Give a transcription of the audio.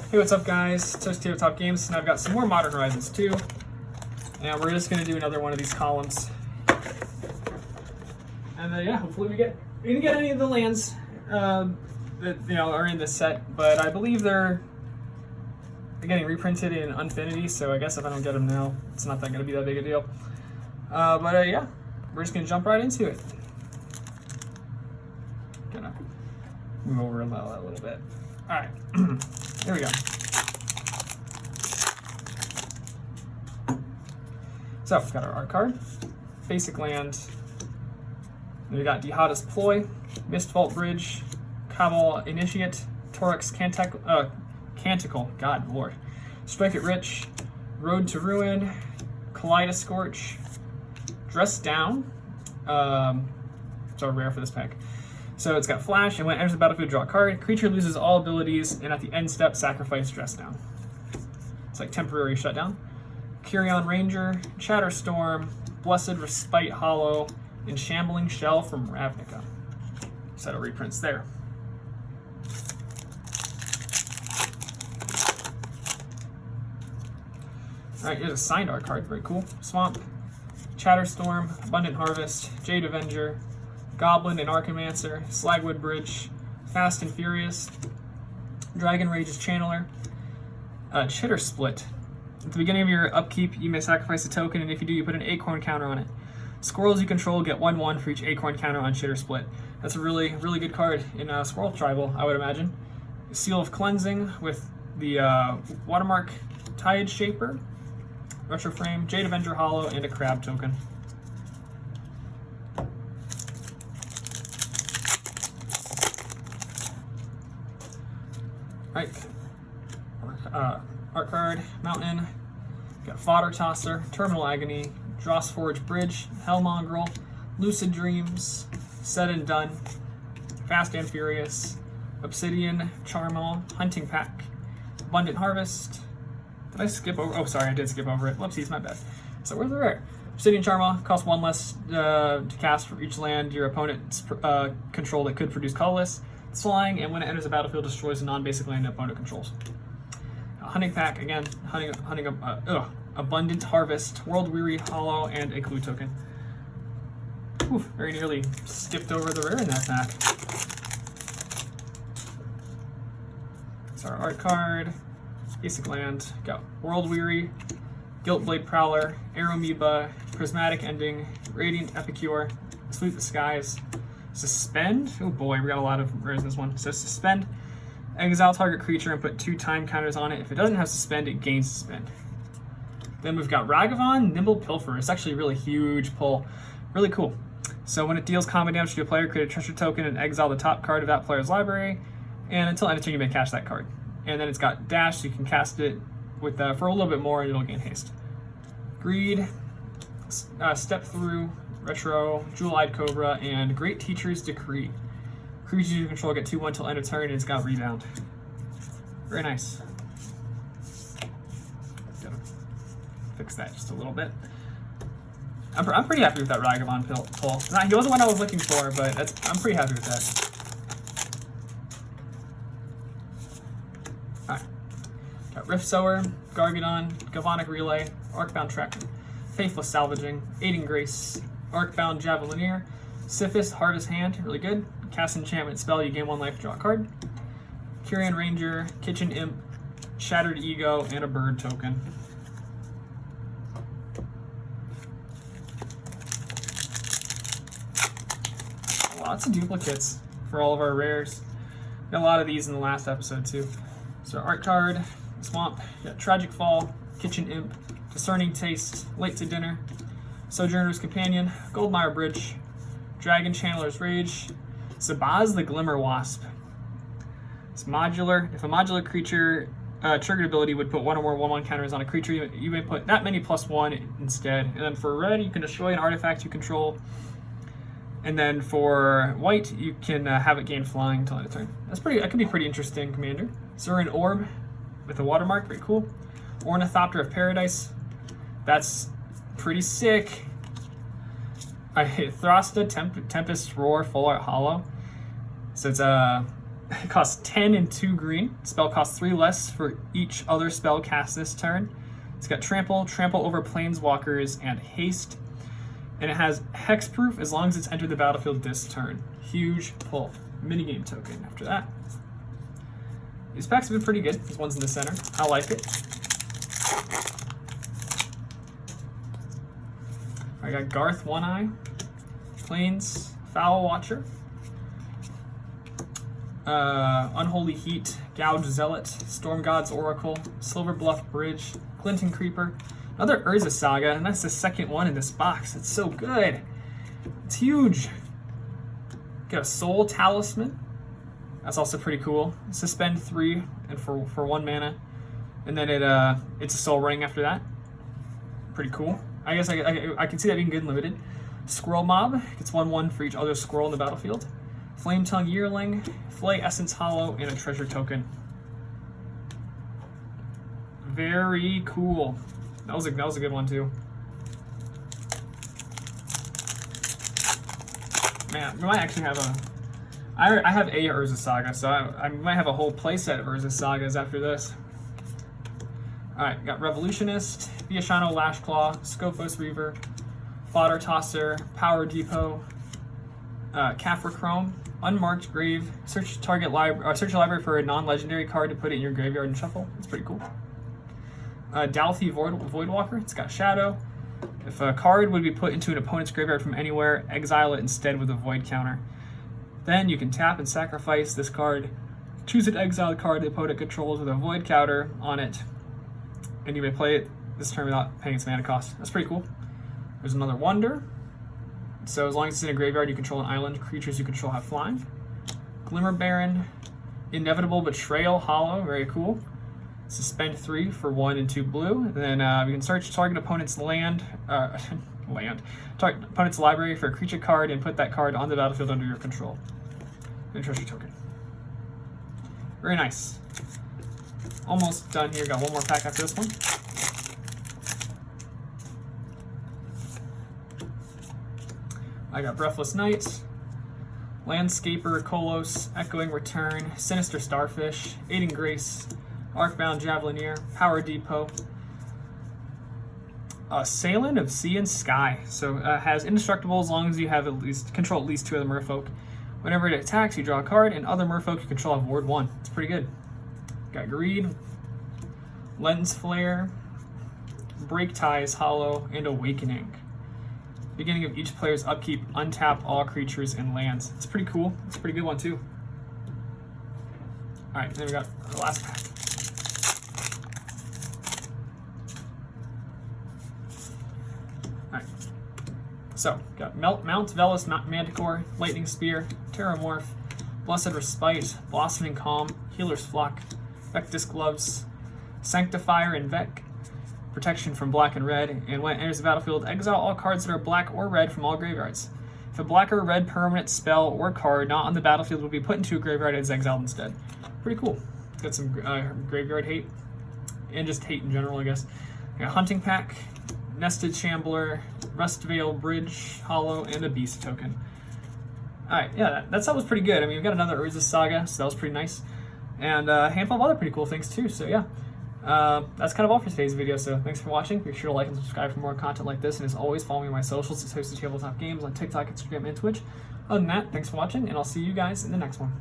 Hey, what's up guys? ToastyTabletopGames, and I've got some more Modern Horizons 2. And we're just going to do another one of these columns. And yeah, hopefully we didn't get any of the lands that are in this set, but I believe they're getting reprinted in Unfinity, so I guess if I don't get them now, it's not going to be that big a deal. But yeah, we're just going to jump right into it. Gonna move over a little bit. Alright, here we go. So, we've got our art card, basic land. We got Dihada's Ploy, Mistvault Bridge, Cabal Initiate, Torix Canticle, God Lord, Strike It Rich, Road to Ruin, Kaleidoscorch, Dress Down. So rare for this pack. So it's got Flash, and when it enters the battlefield, draw a card. Creature loses all abilities, and at the end step, sacrifice Dress Down. It's like temporary shutdown. Kyrion Ranger, Chatterstorm, Blessed Respite Hollow, and Shambling Shell from Ravnica. Set of reprints there. Alright, here's a signed art card, very cool. Swamp, Chatterstorm, Abundant Harvest, Jade Avenger, Goblin and Archimancer, Slagwood Bridge, Fast and Furious, Dragon Rage's Channeler, Chitter Split. At the beginning of your upkeep, you may sacrifice a token, and if you do, you put an acorn counter on it. Squirrels you control get 1/1 for each acorn counter on Chitter Split. That's a really good card in Squirrel Tribal, I would imagine. Seal of Cleansing with the Watermark Tide Shaper, Retro Frame, Jade Avenger Hollow, and a Crab token. Right, art card, Mountain, got Fodder Tosser, Terminal Agony, Drossforge Bridge, Hellmongrel, Lucid Dreams, Said and Done, Fast and Furious, Obsidian, Charmal, Hunting Pack, Abundant Harvest. Did I skip over? Oh, sorry, I did skip over it. Whoopsies, my bad. So where's the rare? Obsidian Charmal costs 1 less to cast for each land your opponent's control that could produce colorless. It's flying, and when it enters the battlefield, destroys a non-basic land the opponent controls. Hunting Pack, again, Abundant Harvest, World Weary Hollow, and a Clue token. Oof, very nearly skipped over the rare in that pack. It's our art card, basic land, got World Weary, Guiltblade Prowler, Aeromoeba, Prismatic Ending, Radiant Epicure, Sweep the Skies, Suspend. Oh boy, we got a lot of rares in this one. So Suspend, exile target creature and put 2 time counters on it. If it doesn't have Suspend, it gains Suspend. Then we've got Ragavan, Nimble Pilfer. It's actually a really huge pull. Really cool. So when it deals combat damage to a player, create a treasure token and exile the top card of that player's library. And until end of turn, you may cast that card. And then it's got Dash, so you can cast it with for a little bit more and it'll gain haste. Greed, Step Through, Retro, Jewel-Eyed Cobra, and Great Teacher's Decree. Creatures you control get 2/1 till end of turn, and it's got Rebound. Very nice. Gotta fix that just a little bit. I'm pretty happy with that Ragavan pull. He wasn't what I was looking for, but I'm pretty happy with that. Alright. Got Rift Sower, Gargadon, Galvanic Relay, Arcbound Tracker, Faithless Salvaging, Aiding Grace, Arcbound Javelineer, Siphist Harvest Hand, really good. Cast enchantment spell, you gain 1 life, draw a card. Kyrion Ranger, Kitchen Imp, Shattered Ego, and a bird token. Lots of duplicates for all of our rares. Got a lot of these in the last episode too. So art card, Swamp, got Tragic Fall, Kitchen Imp, Discerning Taste, Late to Dinner, Sojourner's Companion, Goldmire Bridge, Dragon Channeler's Rage, Sabaz the Glimmer Wasp. It's modular. If a modular creature triggered ability would put 1 or more 1/1 counters on a creature, you may put that many +1 instead. And then for red, you can destroy an artifact you control. And then for white, you can have it gain flying until end of turn. That could be pretty interesting, Commander. Zurin Orb with a watermark, very cool. Ornithopter of Paradise. That's pretty sick. I hit Throsta, Tempest Roar, Full Art Hollow. So it's It costs 10 and 2 green. Spell costs 3 less for each other spell cast this turn. It's got trample, trample over planeswalkers, and haste. And it has hexproof as long as it's entered the battlefield this turn. Huge pull. Minigame token after that. These packs have been pretty good. This one's in the center. I like it. I got Garth One Eye, Plains Foul Watcher, Unholy Heat, Gouge Zealot, Storm God's Oracle, Silver Bluff Bridge, Glinting Creeper, another Urza Saga, and that's the second one in this box. It's so good. It's huge. Got a Soul Talisman. That's also pretty cool. Suspend 3 and for 1 mana, and then it's a Soul Ring after that. Pretty cool. I guess I can see that being good and limited. Squirrel Mob gets 1/1 for each other squirrel in the battlefield. Flame Tongue Yearling, Flay Essence Hollow, and a treasure token. Very cool. That was a good one too. Man, we might actually have I have a Urza Saga, so I might have a whole playset of Urza Sagas after this. Alright, got Revolutionist, Viashano Lashclaw, Scopos Reaver, Fodder Tosser, Power Depot, Kafra Chrome, Unmarked Grave, search your library for a non-legendary card to put it in your graveyard and shuffle. It's pretty cool. Dalthy Voidwalker, it's got Shadow. If a card would be put into an opponent's graveyard from anywhere, exile it instead with a Void counter. Then you can tap and sacrifice this card, choose an exiled card the opponent controls with a Void counter on it, and you may play it this turn without paying its mana cost. That's pretty cool. There's another Wonder. So as long as it's in a graveyard, you control an island. Creatures you control have flying. Glimmer Baron, Inevitable Betrayal Hollow, very cool. Suspend 3 for 1 and 2 blue. And then you can search target opponent's target opponent's library for a creature card and put that card on the battlefield under your control. And treasure token. Very nice. Almost done here. Got one more pack after this one. I got Breathless Night, Landscaper, Kolos, Echoing Return, Sinister Starfish, Aiding Grace, Arcbound Javelineer, Power Depot, Assailant of Sea and Sky. So has indestructible as long as you have control at least 2 other merfolk. Whenever it attacks, you draw a card, and other merfolk you control have ward 1. It's pretty good. Got Greed, Lens Flare, Break Ties Hollow, and Awakening. Beginning of each player's upkeep, untap all creatures and lands. It's pretty cool. It's a pretty good one too. Alright, then we got the last pack. Alright. So, got Mount Velis Manticore, Lightning Spear, Terramorph, Blessed Respite, Blossoming Calm, Healer's Flock, Vectis Gloves, Sanctifier and Vec, Protection from black and red, and when it enters the battlefield, exile all cards that are black or red from all graveyards. If a black or red permanent spell or card not on the battlefield will be put into a graveyard, it's exiled instead. Pretty cool. It's got some graveyard hate, and just hate in general, I guess. Got Hunting Pack, Nested Shambler, Rustvale Bridge, Hollow, and a Beast token. Alright, yeah, that was pretty good. I mean, we've got another Urza Saga, so that was pretty nice. And a handful of other pretty cool things too, so yeah. That's kind of all for today's video, so thanks for watching. Be sure to like and subscribe for more content like this, and as always, follow me on my socials at ToastyTabletopGames on TikTok, Instagram, and Twitch. Other than that, thanks for watching, and I'll see you guys in the next one.